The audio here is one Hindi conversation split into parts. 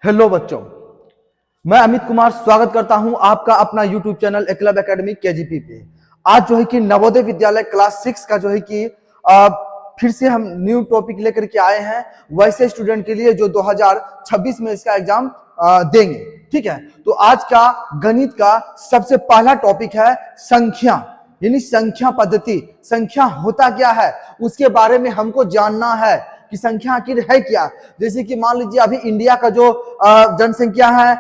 हेलो बच्चों, मैं अमित कुमार स्वागत करता हूं आपका अपना YouTube channel Eklavya academy KGP पे। आज जो है कि नवोदय विद्यालय क्लास 6 का जो है कि फिर से हम न्यू टॉपिक लेकर के आए हैं वैसे स्टूडेंट के लिए जो 2026 में इसका एग्जाम देंगे। ठीक है, तो आज का गणित का सबसे पहला टॉपिक है संख्या, यानी संख्या पद्धति। संख्या होता क्या है उसके बारे में हमको जानना है कि संख्या आखिर है क्या। जैसे कि मान लीजिए अभी इंडिया का जो जनसंख्या है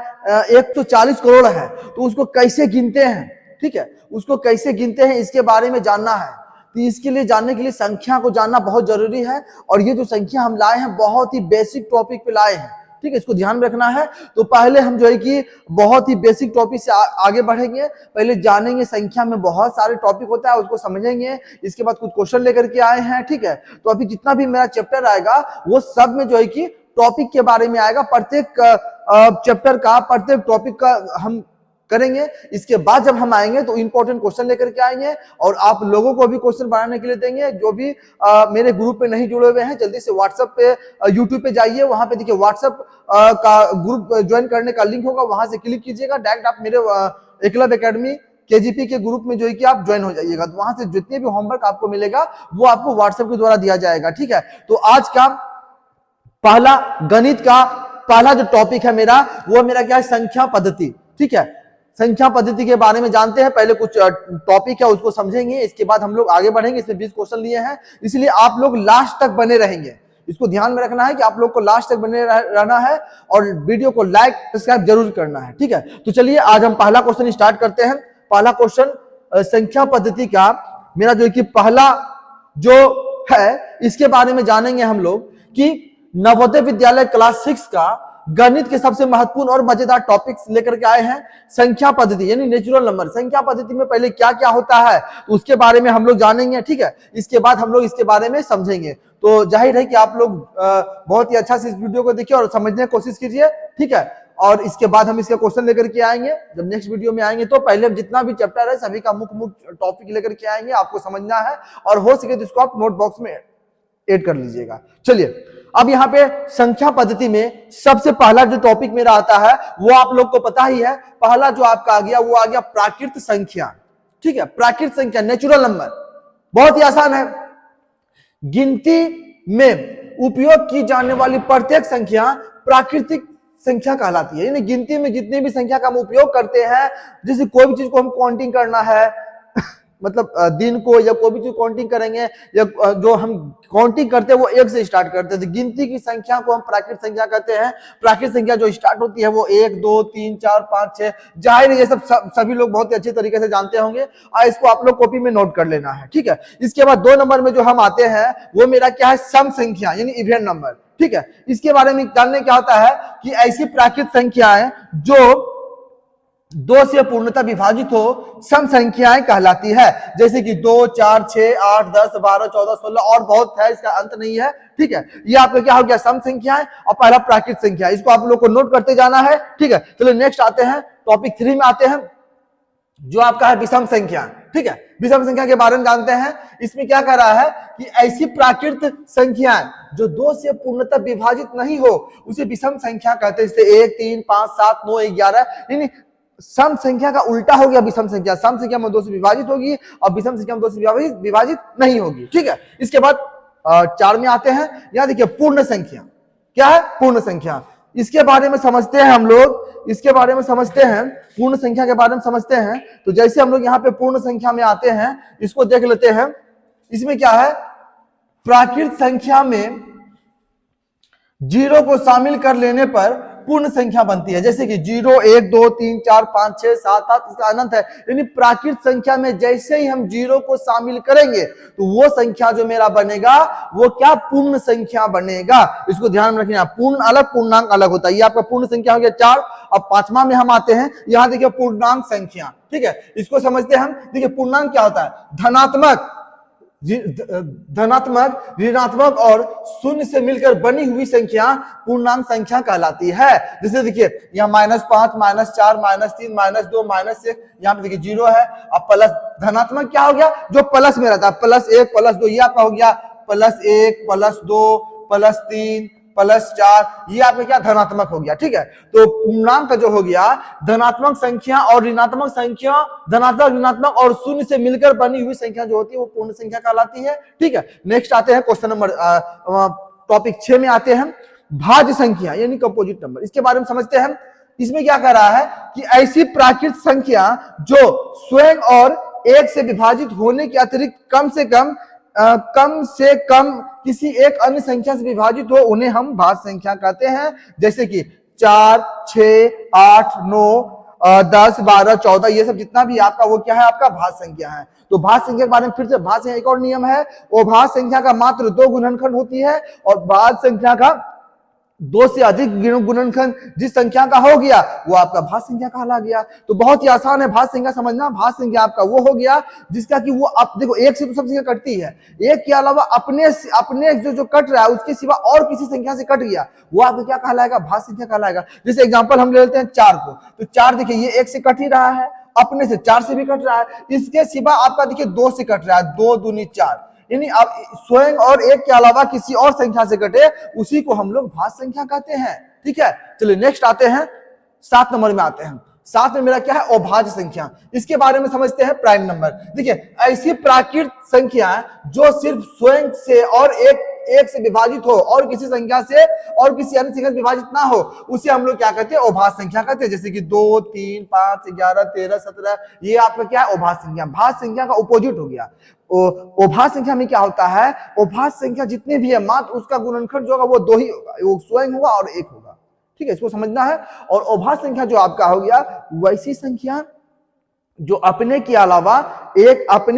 140 करोड़ है, तो उसको कैसे गिनते हैं, ठीक है, उसको कैसे गिनते हैं इसके बारे में जानना है। तो इसके लिए जानने के लिए संख्या को जानना बहुत जरूरी है। और ये जो संख्या हम लाए हैं बहुत ही बेसिक टॉपिक पे लाए हैं, ठीक है, इसको ध्यान में रखना है। तो पहले हम जो है कि बहुत ही बेसिक टॉपिक से आगे बढ़ेंगे। पहले जानेंगे संख्या में बहुत सारे टॉपिक होता है, उसको समझेंगे। इसके बाद कुछ क्वेश्चन लेकर के आए हैं, ठीक है। तो अभी जितना भी मेरा चैप्टर आएगा वो सब में जो है कि टॉपिक के बारे में आएगा। प्रत्येक चैप्टर का, प्रत्येक टॉपिक का हम करेंगे। इसके बाद जब हम आएंगे तो इंपॉर्टेंट क्वेश्चन लेकर के आएंगे और आप लोगों को भी क्वेश्चन बनाने के लिए देंगे। जो भी मेरे ग्रुप पे नहीं जुड़े हुए हैं जल्दी से व्हाट्सएप पे, यूट्यूब पे जाइए, वहां पे देखिए व्हाट्सएप का ग्रुप ज्वाइन करने का लिंक होगा, वहां से क्लिक कीजिएगा, डायरेक्ट आप मेरे एकलव्य एकेडमी केजीपी के ग्रुप में जो है कि आप ज्वाइन हो जाइएगा। तो वहां से जितने भी होमवर्क आपको मिलेगा वो आपको व्हाट्सएप के द्वारा दिया जाएगा, ठीक है। तो आज का पहला गणित का पहला जो टॉपिक है मेरा, वो मेरा क्या है, संख्या पद्धति, ठीक है। संख्या पद्धति के बारे में जानते हैं। पहले कुछ टॉपिक है उसको समझेंगे, इसके बाद हम लोग आगे बढ़ेंगे। इसमें 20 क्वेश्चन लिए हैं, इसलिए आप लोग लास्ट तक बने रहेंगे। इसको ध्यान में रखना है कि आप लोग को लास्ट तक बने रहना है और वीडियो को लाइक सब्सक्राइब जरूर करना है, ठीक है। तो चलिए आज हम पहला क्वेश्चन स्टार्ट करते हैं। पहला क्वेश्चन संख्या पद्धति का मेरा जो कि पहला जो है इसके बारे में जानेंगे हम लोग कि नवोदय विद्यालय क्लास 6 का गणित के सबसे महत्वपूर्ण और मजेदार टॉपिक्स लेकर के आए हैं संख्या पद्धति, यानी नेचुरल नंबर। संख्या पद्धति में पहले क्या क्या होता है उसके बारे में हम लोग जानेंगे, ठीक है। इसके बाद हम लोग इसके बारे में समझेंगे। तो जाहिर है कि आप लोग बहुत ही अच्छा से इस वीडियो को देखिए और समझने की कोशिश कीजिए, ठीक है। और इसके बाद हम इसका क्वेश्चन लेकर के आएंगे जब नेक्स्ट वीडियो में आएंगे। तो पहले जितना भी चैप्टर है सभी का मुख्य टॉपिक लेकर के आएंगे, आपको समझना है और हो सके तो इसको आप नोट बॉक्स में ऐड कर लीजिएगा। चलिए अब यहाँ पे संख्या पद्धति में सबसे पहला जो टॉपिक मेरा आता है वो आप लोग को पता ही है। पहला जो आपका आ गया वो आ गया प्राकृत संख्या, ठीक है। प्राकृत संख्या, नेचुरल नंबर, बहुत ही आसान है। गिनती में उपयोग की जाने वाली प्रत्येक संख्या प्राकृतिक संख्या कहलाती है। यानी गिनती में जितनी भी संख्या का हम उपयोग करते हैं, जैसे कोई भी चीज को हम काउंटिंग करना है मतलब दिन को या कोई भी चीज काउंटिंग करेंगे, या जो हम काउंटिंग करते हैं वो 1 से स्टार्ट करते हैं। तो गिनती की संख्या को हम प्राकृत संख्या कहते हैं। प्राकृत संख्या जो स्टार्ट होती है वो 1 2 3 4 5 6, जाहिर है ये सभी लोग बहुत ही अच्छे तरीके से जानते होंगे और इसको आप लोग कॉपी में नोट कर लेना है, ठीक है। इसके बाद 2 नंबर में जो हम आते हैं वो मेरा क्या है, सम संख्या, यानी इवन नंबर, ठीक है। इसके बारे में जानने क्या होता है कि ऐसी प्राकृत संख्याएं जो 2 से पूर्णतः विभाजित हो सम संख्याएं कहलाती है। जैसे कि 2 4 6 8 10 12 14 16 और बहुत है, इसका अंत नहीं है, ठीक है। ये आपका क्या हो गया, सम संख्याएं और पहला प्राकृत संख्या। इसको आप लोग को नोट करते जाना है, ठीक है। चलो नेक्स्ट आते हैं, टॉपिक 3 में आते हैं जो आपका है विषम संख्या, ठीक है। विषम संख्या के बारे में जानते हैं। इसमें क्या कह रहा है कि ऐसी प्राकृत संख्याएं जो 2 से पूर्णतः विभाजित नहीं हो उसे विषम संख्या कहते हैं। जैसे 1 3 5 7 9 11, यानी सम संख्या का उल्टा हो गया विषम संख्या। सम संख्या में 2 से विभाजित होगी और विषम संख्या में 2 से विभाजित नहीं होगी, ठीक है। इसके बाद 4 में आते हैं। यहां देखिए पूर्ण संख्या, क्या है, पूर्ण संख्या। इसके बारे में समझते हैं हम लोग, इसके बारे में समझते हैं, पूर्ण संख्या के बारे में समझते हैं। तो जैसे हम लोग यहाँ पे पूर्ण संख्या में आते हैं, इसको देख लेते हैं। इसमें क्या है, प्राकृत संख्या में 0 को शामिल कर लेने पर पूर्ण संख्या बनती है। जैसे कि 0 1 2 3 4 5 6 7 8, इसका अनंत है। यानी प्राकृत संख्या में जैसे ही हम 0 को शामिल करेंगे तो वो संख्या जो मेरा बनेगा वो क्या, पूर्ण संख्या बनेगा। इसको ध्यान में रखना, पूर्ण अलग पूर्णांक अलग होता है। ये आपका पूर्ण संख्या हो गया 4। अब 5वां में हम आते हैं, यहां देखिए पूर्णांक संख्या, ठीक है। इसको समझते हैं हम। देखिए पूर्णांक क्या होता है, धनात्मक, ऋणात्मक और शून्य से मिलकर बनी हुई संख्या पूर्णांक संख्या कहलाती है। जैसे देखिए यहाँ -5 -4 -3 -2 -1, यहाँ पे देखिए 0 है। अब प्लस, धनात्मक क्या हो गया, जो प्लस में रहता है, +1 +2, ये आपका हो गया +1 +2 +3 +4, ये आपका क्या धनात्मक हो गया। ठीक है, तो पूर्णांक का जो हो गया धनात्मक संख्या और ऋणात्मक संख्या, धनात्मक ऋणात्मक और शून्य से मिलकर बनी हुई संख्या जो होती है वो पूर्ण संख्या कहलाती है। ठीक है, नेक्स्ट आते हैं क्वेश्चन नंबर टॉपिक 6 में आते हैं भाज्य संख्या यानी कंपोजिट नंबर। इसके बारे में समझते हैं। इसमें क्या कह रहा है कि ऐसी प्राकृत संख्या जो स्वयं और एक से विभाजित होने के अतिरिक्त कम से कम किसी एक अन्य संख्या से विभाजित हो उन्हें हम भाज्य संख्या कहते हैं। जैसे कि 4, 6, 8, 9, 10, 12, 14 ये सब जितना भी आपका वो क्या है आपका भाज्य संख्या है। तो भाज्य संख्या के बारे में फिर से भाज्य संख्या एक और नियम है, वो भाज्य संख्या का मात्र 2 गुणनखंड होती है और भाज्य संख्या का 2 से अधिक गुणनखंड जिस संख्या का हो गया वो आपका भाज्य संख्या कहला गया। तो बहुत ही आसान है भाज्य संख्या समझना। भाज्य संख्या आपका वो हो गया जिसका कि वो आप देखो एक से तो सब संख्या कटती है, एक के अलावा अपने जो कट रहा है उसके सिवा और किसी संख्या से कट गया वो आपको क्या कहलाएगा भाज्य संख्या कहलाएगा। जैसे एग्जांपल हम ले लेते हैं 4 को, तो 4 देखिए ये एक से कट ही रहा है, अपने से 4 से भी कट रहा है, इसके सिवा आपका देखिए 2 से कट रहा है, 2 दूनी 4, यानी आप स्वयं और एक के अलावा किसी और संख्या से कटे उसी को हम लोग भाज्य संख्या कहते हैं। ठीक है, चलिए नेक्स्ट आते हैं 7 नंबर में आते हैं। 7 में मेरा क्या है अभाज्य संख्या। इसके बारे में समझते हैं प्राइम नंबर। देखिए ऐसी प्राकृत संख्या जो सिर्फ स्वयं से और एक से विभाजित हो और किसी संख्या से और किसी अन्य संख्या से विभाजित ना हो उसे हम लोग क्या कहते हैं अभाज्य संख्या कहते हैं। जैसे कि 2, 3, 5, 11, 13, 17 ये आपका क्या है अभाज्य संख्या। भाज्य संख्या का अपोजिट हो गया। अभाज्य संख्या में क्या होता है, अभाज्य संख्या जितने भी है मात्र उसका गुणनखंड जो होगा वो 2 ही होगा, वो स्वयं होगा और 1 होगा। ठीक है, इसको समझना है। और अभाज्य संख्या जो आपका हो गया वैसी संख्या जो अपने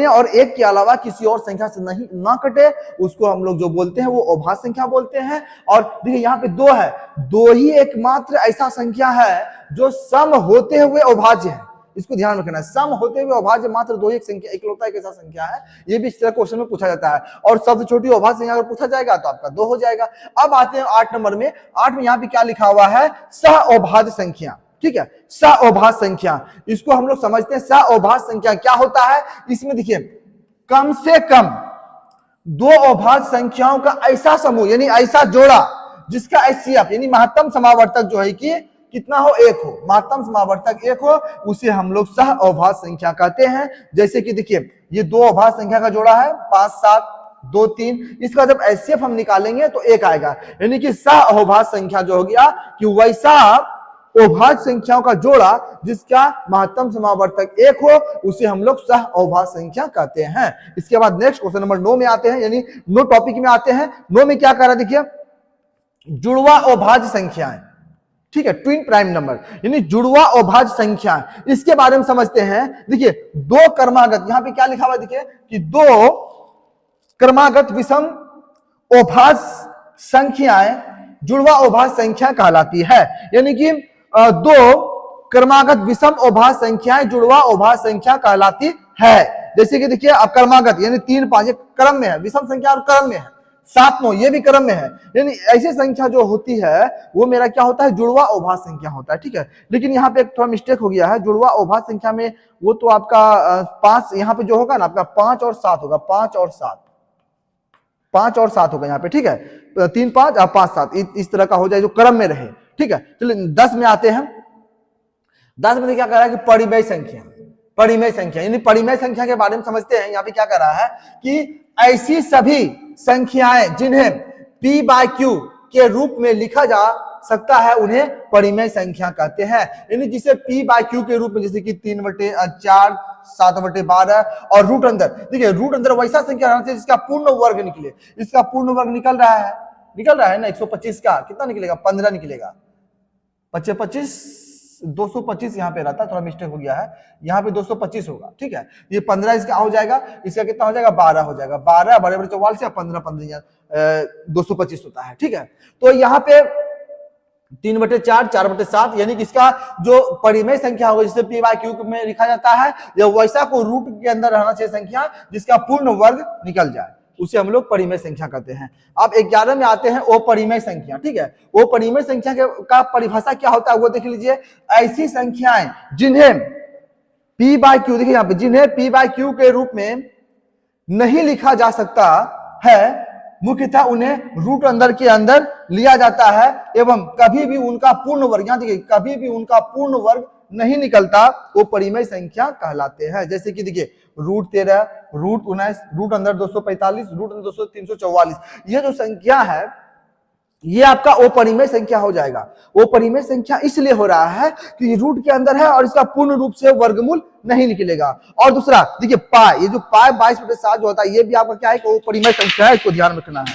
और एक के अलावा किसी और संख्या से नहीं ना कटे उसको हम लोग जो बोलते हैं वो अभाज्य संख्या बोलते हैं। और देखिए यहाँ पे 2 है, 2 ही एकमात्र ऐसा संख्या है जो सम होते हुए अभाज्य है। इसको ध्यान रखना है, सम होते हुए अभाज्य मात्र 2 ही एक संख्या इकलौता एक ऐसा संख्या है। ये भी इस तरह क्वेश्चन में पूछा जाता है और सबसे छोटी अभाज्य संख्या अगर पूछा जाएगा तो आपका 2 हो जाएगा। अब आते हैं 8 नंबर में। 8 में यहाँ पे क्या लिखा हुआ है सह अभाज्य संख्या। ठीक है, सह अभाज्य संख्या इसको हम लोग समझते हैं। सह अभाज्य संख्या क्या होता है, इसमें देखिए कम से कम 2 अभाज्य संख्याओं का ऐसा समूह यानी ऐसा जोड़ा जिसका HCF यानी महत्तम समावर्तक जो है कि कितना हो 1 हो, महत्तम समावर्तक 1 हो उसे हम लोग सह अभाज्य संख्या कहते हैं। जैसे कि देखिए ये 2 अभाज्य संख्या का जोड़ा है 5, 7, 2, 3, इसका जब HCF हम निकालेंगे तो 1 आएगा, यानी कि सह अभाज्य संख्या जो हो गया कि वैसा अभाज्य संख्याओं का जोड़ा जिसका महत्तम समावर्तक 1 हो उसे हम लोग सह अभाज्य संख्या कहते हैं। इसके बाद नेक्स्ट क्वेश्चन नंबर 9 में आते हैं, यानी 9 टॉपिक में आते हैं। 9 में क्या कर रहा है देखिए जुड़वा अभाज्य संख्याएं। ठीक है, ट्विन प्राइम नंबर यानी जुड़वा अभाज्य संख्या, इसके बारे में समझते हैं। देखिए 2 क्रमागत, यहां पे क्या लिखा हुआ है देखिए कि 2 क्रमागत विषम अभाज्य संख्याएं जुड़वा अभाज्य संख्या कहलाती है। यानी कि 2 क्रमागत विषम अभाज्य संख्याएं जुड़वा अभाज्य संख्या कहलाती है। जैसे कि देखिए अब क्रमागत यानी 3, 5 क्रम में है, विषम संख्या और क्रम में है, 7, 9 ये भी क्रम में है, यानी ऐसी संख्या जो होती है वो मेरा क्या होता है जुड़वा अभाज्य संख्या होता है। ठीक है, लेकिन यहाँ पे एक थोड़ा मिस्टेक हो गया है। जुड़वा अभाज्य संख्या में वो तो आपका 5 यहाँ पे जो होगा ना आपका 5 और 7 होगा, 5 और 7 होगा यहाँ पे। ठीक है, 3, 5 और 5, 7 इस तरह का हो जाए जो क्रम में रहे। ठीक है, चलिए 10 में आते हैं। 10 में क्या कह रहा है कि परिमेय संख्या यानी परिमेय संख्या के बारे में समझते हैं। यहाँ पे क्या कह रहा है कि ऐसी सभी संख्याएं जिन्हें p/q के रूप में लिखा जा सकता है उन्हें परिमेय संख्या कहते हैं। यानी जिसे p/q के रूप में, जैसे कि 3/4, 7/12 और रूट अंदर, देखिए रूट अंदर वैसा संख्या रहना चाहिए जिसका पूर्ण वर्ग निकले। इसका पूर्ण वर्ग निकल रहा है ना 125 का कितना निकलेगा 15 निकलेगा, 25 225 यहाँ पे रहता, थोड़ा मिस्टेक हो गया है, यहाँ पे 225 होगा। ठीक है, ये 15 इसका हो जाएगा, इसका कितना हो जाएगा 12 हो जाएगा, 12 बड़े बड़े 44 से 15 225 होता है। ठीक है, तो यहाँ पे 3/4, 4/7 यानी कि इसका जो परिमेय संख्या होगा जिसे p/q में लिखा जाता है, या वैसा को रूट के अंदर रहना चाहिए संख्या जिसका पूर्ण वर्ग निकल जाए उसे हम लोग परिमेय संख्या कहते हैं। अब 11 में आते हैं अपरिमेय संख्या। ठीक है, अपरिमेय संख्या का परिभाषा क्या होता है वो देख लीजिए। ऐसी संख्याएं जिन्हें p/q, देखिए यहाँ पे जिन्हें p/q के रूप में नहीं लिखा जा सकता है मुख्यतः उन्हें रूट अंदर के अंदर लिया जाता है एवं कभी भी उनका पूर्ण वर्ग, यहां देखिए कभी भी उनका पूर्ण वर्ग नहीं निकलता, वो परिमेय संख्या कहलाते हैं। जैसे कि देखिए √13, √19, रूट अंदर 245, रूट अंदर 200, 344, ये जो संख्या है ये आपका अपरिमेय संख्या हो जाएगा। अपरिमेय संख्या इसलिए हो रहा है कि रूट के अंदर है और इसका पूर्ण रूप से वर्गमूल नहीं निकलेगा। और दूसरा देखिए पाई, ये जो पाई 22/7 जो होता है ये भी आपका क्या है, अपरिमेय संख्या है, इसको ध्यान रखना है।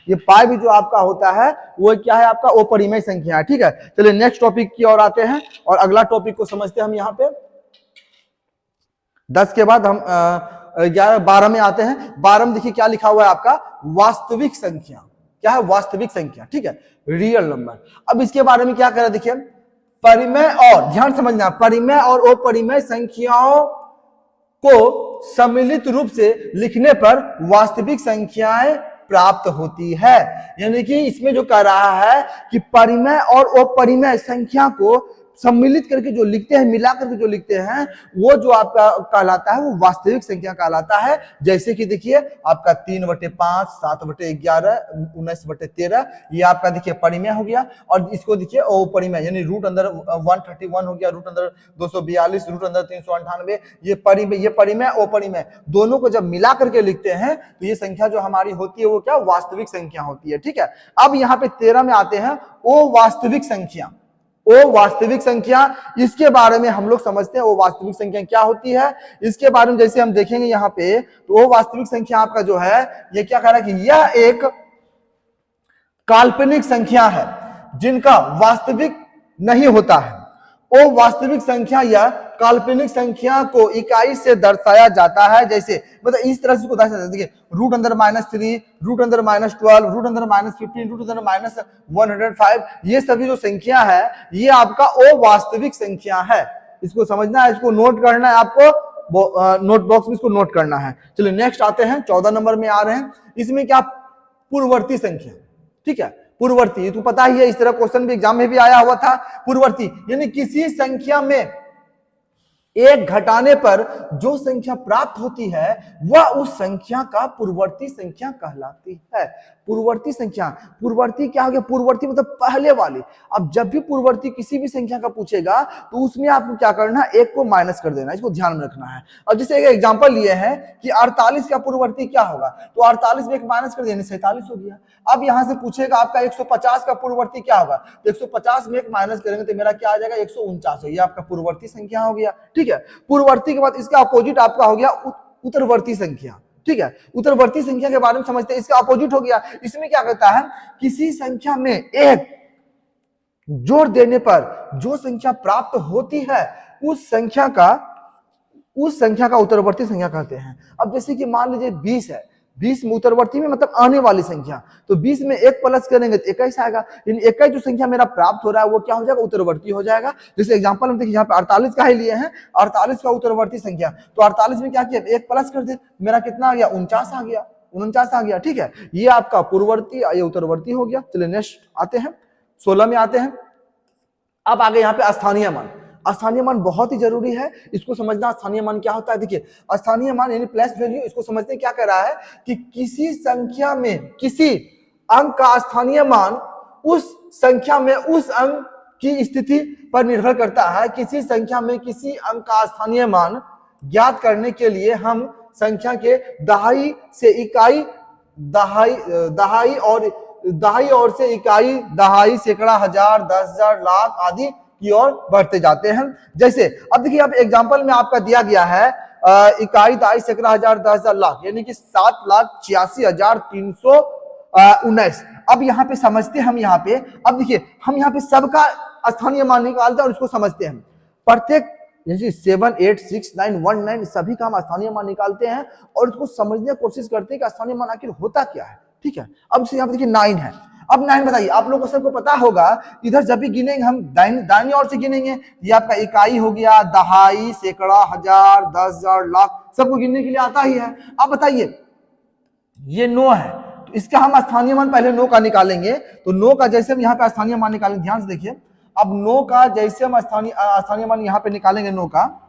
ये पाई भी जो आपका होता है वो क्या है, आपका अपरिमेय संख्या है। ठीक है, चलिए नेक्स्ट टॉपिक की ओर आते हैं और अगला टॉपिक को समझते हैं हम। यहाँ पे 10 के बाद हम 12 में आते हैं। 12 में देखिए क्या लिखा हुआ है आपका, वास्तविक संख्या। क्या है, वास्तविक संख्या। ठीक है, रियल नंबर। अब इसके बारे में क्या कह रहा है, देखिए परिमेय और, ध्यान समझना, परिमेय और अपरिमेय संख्याओं को सम्मिलित रूप से लिखने पर वास्तविक संख्याएं प्राप्त होती है। यानी कि इसमें जो कह रहा है कि परिमेय और अपरिमेय संख्या को सम्मिलित करके जो लिखते हैं, मिला करके जो लिखते हैं, वो जो आपका कहलाता है वो वास्तविक संख्या कहलाता है। जैसे कि देखिए आपका 3/5, 7/11, 19/13, ये आपका देखिए परिमेय हो गया। और इसको देखिए अपरिमेय, यानी रूट अंदर 131 हो गया, रूट अंदर 242, रूट अंदर 398, ये परिमेय अपरिमेय दोनों को जब मिला करके लिखते हैं तो ये संख्या जो हमारी होती है वो क्या, वास्तविक संख्या होती है। ठीक है, अब यहाँ पे 13 में आते हैं, वो वास्तविक संख्या। वो वास्तविक संख्या, इसके बारे में हम लोग समझते हैं वो वास्तविक संख्या क्या होती है। इसके बारे में जैसे हम देखेंगे यहाँ पे, तो वो वास्तविक संख्या आपका जो है ये क्या कह रहा है कि यह एक काल्पनिक संख्या है जिनका वास्तविक नहीं होता है। वो वास्तविक संख्या या काल्पनिक संख्या को इकाई से दर्शाया जाता है। जैसे मतलब इस तरह से दर्शाया जाता है, देखिए रूट अंदर -3, रूट अंदर -12, रूट अंदर -15, रूट अंदर -105, ये सभी जो संख्या है ये आपका वो वास्तविक संख्या है। इसको समझना है, इसको नोट करना है, आपको नोट बॉक्स में इसको नोट करना है। चलिए नेक्स्ट आते हैं, 14 नंबर में आ रहे हैं। इसमें क्या, पूर्ववर्ती संख्या। ठीक है, पूर्ववर्ती तो पता ही है, इस तरह क्वेश्चन भी एग्जाम में भी आया हुआ था। पूर्ववर्ती यानी किसी संख्या में एक घटाने पर जो संख्या प्राप्त होती है वह उस संख्या का पूर्ववर्ती संख्या कहलाती है। पूर्ववर्ती संख्या, पूर्ववर्ती क्या हो गया, पूर्ववर्ती मतलब पहले वाली। अब जब भी पूर्ववर्ती किसी भी संख्या का पूछेगा तो उसमें आपको क्या करना है, एक को माइनस कर देना, इसको ध्यान में रखना है। अब जैसे एक एग्जांपल लिए हैं कि 48 का पूर्ववर्ती क्या होगा, तो 48 में एक माइनस कर देने 47 हो गया। अब यहां से पूछेगा आपका 150 का पूर्ववर्ती क्या होगा, तो 150 में एक माइनस करेंगे तो मेरा क्या आ जाएगा, 149। ये आपका पूर्ववर्ती संख्या हो गया। ठीक है, पूर्ववर्ती के बाद इसका अपोजिट आपका हो गया उत्तरवर्ती संख्या। ठीक है, उत्तरवर्ती संख्या के बारे में समझते हैं, इसका अपोजिट हो गया। इसमें क्या कहता है, किसी संख्या में एक जोड़ देने पर जो संख्या प्राप्त होती है उस संख्या का उत्तरवर्ती संख्या कहते हैं। अब जैसे कि मान लीजिए 20 है, 20 में उत्तरवर्ती में मतलब आने वाली संख्या, तो 20 में एक प्लस करेंगे तो 21 आएगा। इन 21 जो संख्या मेरा प्राप्त हो रहा है वो क्या हो जाएगा, उत्तरवर्ती हो जाएगा। जैसे एग्जांपल हम देखिए यहाँ पे 48 का ही लिए हैं, 48 का उत्तरवर्ती संख्या, तो 48 में क्या किया, एक प्लस कर दे, मेरा कितना आ गया, 49 आ गया, 49 आ गया। ठीक है, ये आपका पूर्ववर्ती, ये उत्तरवर्ती हो गया। चलिए नेक्स्ट आते हैं, 16 में आते हैं। अब आगे यहाँ पे स्थानीय मान। स्थानीय मान बहुत ही जरूरी है, इसको समझना। स्थानीय मान क्या होता है, देखिए स्थानीय मान यानी प्लेस वैल्यू, इसको समझते हैं क्या कह रहा है कि किसी संख्या में किसी अंक का स्थानीय मान उस संख्या में उस अंक की स्थिति पर निर्भर करता है। किसी संख्या में किसी अंक का स्थानीय मान ज्ञात करने के लिए हम संख्या के दहाई से इकाई, दहाई और से इकाई, दहाई, सैकड़ा, हजार, 10,000, लाख आदि की ओर बढ़ते जाते हैं। जैसे अब देखिए आप एग्जांपल में आपका दिया गया है इकाई, दहाई, सैकड़ा, हजार, 10,000, लाख, यानी कि 7,86,319। अब यहाँ पे समझते हैं हम, यहाँ पे अब देखिए हम यहाँ पे सबका स्थानीय मान निकालते हैं और इसको समझते हैं। प्रत्येक जैसे 7, 8, 6, 9, 1, 9 सभी का हम स्थानीय मान निकालते हैं और इसको समझने की कोशिश करते हैं कि स्थानीय मान आखिर होता क्या है। ठीक है, अब यहाँ पे देखिए 9 है। अब 9 बताइए, आप लोगों को सबको पता होगा, इधर जब भी गिनेंगे हम दाहिनी ओर से गिनेंगे, ये आपका इकाई हो गया, दहाई, सैकड़ा, हजार, 10,000, लाख, सबको गिनने के लिए आता ही है। अब बताइए ये 9 है, तो इसका हम स्थानीय मान पहले 9 का निकालेंगे। तो 9 का जैसे हम यहाँ पे स्थानीय मान निकालेंगे, ध्यान से देखिए, अब 9 का जैसे हम स्थानीय मान यहाँ पे निकालेंगे 9 का,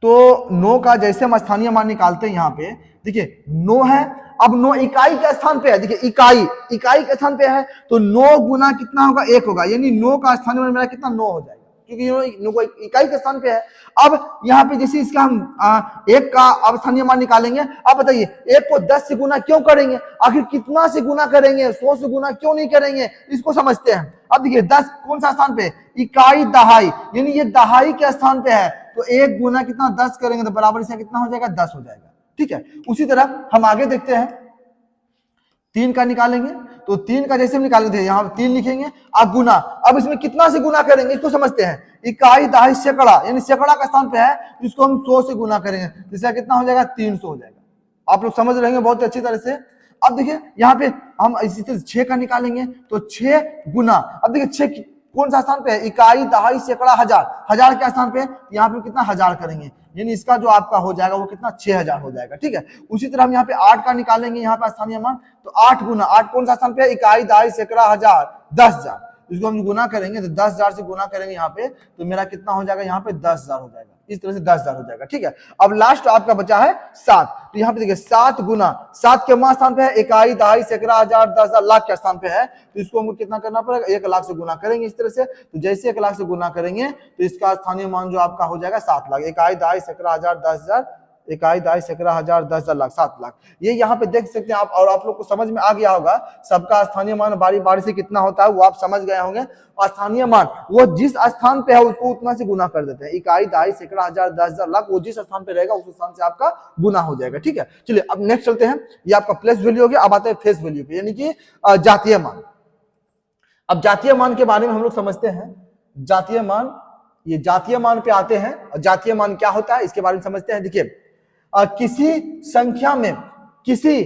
तो 9 का जैसे हम स्थानीय मान निकालते हैं यहाँ पे, देखिए 9 है, अब 9 इकाई के स्थान पे है, देखिए इकाई के स्थान पे है, तो 9 गुना कितना होगा, 1 होगा, यानी 9 का स्थानीय मान मेरा कितना 9 हो जाएगा, क्योंकि 9 को इकाई के स्थान पे है। अब यहाँ पे जैसे इसका हम 1 का अब स्थानीय मान निकालेंगे। अब बताइए 1 को 10 से गुना क्यों करेंगे, आखिर कितना से गुना करेंगे, 100 से गुना क्यों नहीं करेंगे, इसको समझते हैं। अब देखिए 10 कौन सा स्थान पे, इकाई दहाई, यानी ये दहाई के स्थान पे है, तो 1 गुना कितना 10 करेंगे तो बराबर इसका कितना हो जाएगा, 10 हो जाएगा। ठीक है, उसी तरह हम आगे देखते हैं 3 का निकालेंगे, तो 3 का जैसे हम निकाले थे यहाँ 3 लिखेंगे, अब गुना, अब इसमें कितना से गुना करेंगे इसको समझते हैं। इकाई दहाई सैकड़ा, यानी सैकड़ा का स्थान पे है, इसको हम 100 से गुना करेंगे, जिसका कितना हो जाएगा, 300 हो जाएगा। आप लोग समझ रहेंगे बहुत अच्छी तरह से। अब देखिए यहाँ पे हम इसी तरह 6 का निकालेंगे, तो 6 गुना, अब देखिए 6 कौन सा स्थान पे है, इकाई दहाई सैकड़ा हजार, हजार के स्थान पे यहाँ पे कितना 1000 करेंगे, यानी इसका जो आपका हो जाएगा वो कितना 6000 हो जाएगा। ठीक है, उसी तरह हम यहाँ पे 8 का निकालेंगे, यहाँ पे स्थानीय मान, तो 8 गुना, 8 कौन सा स्थान पे है, इकाई दहाई सैकड़ा हजार 10,000, इसको हम गुना करेंगे तो 10,000 से गुना करेंगे यहाँ पे, तो मेरा कितना हो जाएगा, यहाँ पे 10,000 हो जाएगा, इस तरह से 10,000 हो जाएगा। ठीक है, अब लास्ट आपका बचा है 7, तो यहाँ पे देखिए 7 गुना, 7 के मान स्थान पे है, इकाई दहाई सैकड़ा हजार 10,000 लाख के स्थान पे है, तो इसको हमको कितना करना पड़ेगा, 1 लाख से गुना करेंगे इस तरह से। तो जैसे 1 लाख से गुना करेंगे तो इसका स्थानीय मान जो आपका हो जाएगा 7 लाख, इकाई दहाई सैकड़ा हजार 10,000, इकाई दहाई सैकड़ा हजार 10,000 लाख 7 लाख, ये यहाँ पे देख सकते हैं आप, और आप लोग को समझ में आ गया होगा सबका स्थानीय मान बारी बारी से कितना होता है वो आप समझ गए होंगे। स्थानीय मान वो जिस स्थान पे है उसको उतना से गुना कर देते हैं, इकाई दहाई सैकड़ा हजार 10,000 लाख, वो जिस स्थान पे रहेगा उस स्थान से आपका गुना हो जाएगा। ठीक है, चलिए अब नेक्स्ट चलते हैं, ये आपका प्लेस वैल्यू हो गया। अब आते हैं फेस वैल्यू पे, यानी कि जातीय मान। अब जातीय मान के बारे में हम लोग समझते हैं, जातीय मान, ये जातीय मान पे आते हैं, और जातीय मान क्या होता है इसके बारे में समझते हैं। देखिए किसी संख्या में किसी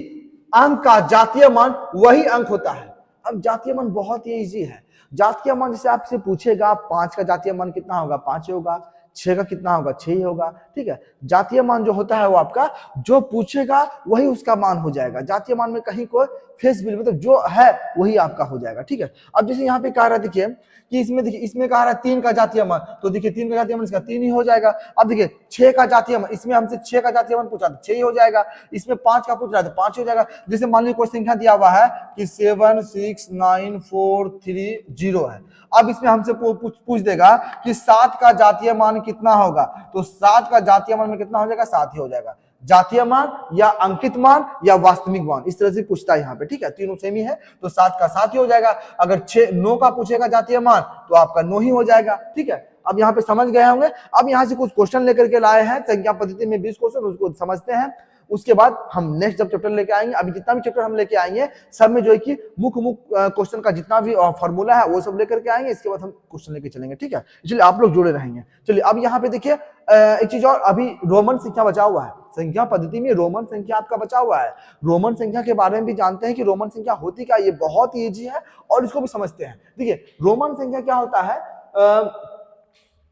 अंक का जातीय मान वही अंक होता है। अब जातीय मान बहुत ही इजी है, जातीय मान जैसे आपसे पूछेगा 5 का जातीय मान कितना होगा, 5 होगा, 6 का कितना होगा, 6 ही होगा। ठीक है, जातीय मान जो होता है वो आपका जो पूछेगा वही उसका मान हो जाएगा, जातीय मान में कहीं कोई फेस वैल्यू मतलब जो है वही आपका हो जाएगा। ठीक है, अब जैसे यहाँ पे कह रहा है देखिए कि इसमें देखिए इसमें कह रहा है 3 का जातीय मान, तो देखिए 3 का जातीय मान इसका 3 ही हो जाएगा। अब देखिए 6 का जातीय मान, इसमें हमसे 6 का जातीय मान पूछा तो 6 ही हो जाएगा, इसमें 5 का पूछ रहा है तो 5 हो जाएगा। जैसे मान लीजिए कोई संख्या दिया हुआ है कि 7 6 9 4 3 0 है, अब इसमें हमसे पूछ देगा कि 7 का जातीय मान कितना होगा, तो 7 का जातीय मान में कितना हो जाएगा, 7 ही हो जाएगा। जातीय मान या अंकित मान या वास्तविक मान, इस तरह से पूछता है यहाँ पे। ठीक है, तीनों सेम ही है, तो 7 का 7 ही हो जाएगा। अगर 9 का पूछेगा जातीय मान तो आपका 9 ही हो जाएगा। ठीक है, अब यहाँ पे समझ गए होंगे। अब यहाँ से कुछ क्वेश्चन लेकर के लाए हैं संख्या पद्धति में 20 क्वेश्चन, उसको समझते हैं, उसके बाद हम नेक्स्ट जब चैप्टर लेके आएंगे, अभी जितना भी चैप्टर हम लेके आएंगे सब में जो है कि मुख्य क्वेश्चन का जितना भी फॉर्मूला है वो सब लेकर के आएंगे, इसके बाद हम क्वेश्चन लेके चलेंगे। ठीक है, इसलिए आप लोग जुड़े रहेंगे। चलिए अब यहाँ पे देखिए एक चीज और, अभी रोमन संख्या बचा हुआ है, संख्या पद्धति में रोमन संख्या आपका बचा हुआ है। रोमन संख्या के बारे में भी जानते हैं कि रोमन संख्या होती क्या, ये बहुत ही इजी है और इसको भी समझते हैं। देखिए रोमन संख्या क्या होता है,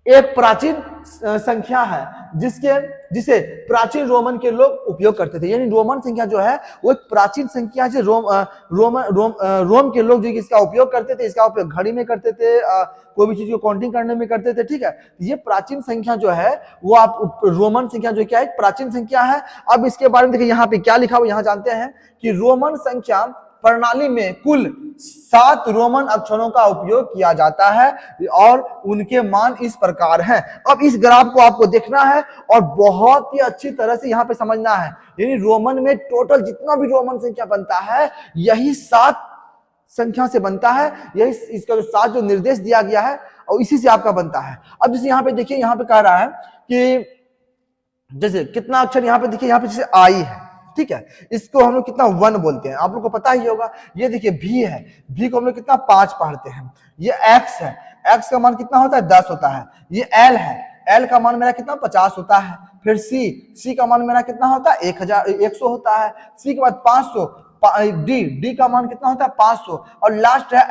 एक प्राचीन संख्या है जिसे प्राचीन रोमन के लोग उपयोग करते थे, यानी रोमन संख्या जो है वो एक प्राचीन संख्या है रोम के लोग जो इसका उपयोग करते थे, इसका उपयोग घड़ी में करते थे, कोई भी चीज को काउंटिंग करने में करते थे। ठीक है, ये प्राचीन संख्या जो है वो आप रोमन संख्या जो क्या है प्राचीन संख्या है। अब इसके बारे में देखिए यहाँ पे क्या लिखा हुआ, यहाँ जानते हैं कि रोमन संख्या प्रणाली में कुल 7 रोमन अक्षरों का उपयोग किया जाता है और उनके मान इस प्रकार हैं। अब इस ग्राफ को आपको देखना है और बहुत ही अच्छी तरह से यहाँ पे समझना है, यानी रोमन में टोटल जितना भी रोमन संख्या बनता है यही 7 संख्या से बनता है, यही इसका जो 7 जो निर्देश दिया गया है और इसी से आपका बनता है। अब जैसे यहाँ पे देखिए, यहाँ पे कह रहा है कि जैसे कितना अक्षर यहाँ पे देखिए, यहाँ पे जैसे आई है, ठीक है, इसको हम लोग कितना 1 बोलते हैं, आप लोग को पता ही होगा। ये देखिए भी है, भी को हम लोग कितना 5 पढ़ते हैं। ये x है, x का मान कितना होता है 10 होता है। ये l है, l का मान मेरा कितना 50 होता है। फिर c का मान मेरा कितना होता है 100 होता है। c के बाद 500, d का मान कितना होता है 500 और लास्ट है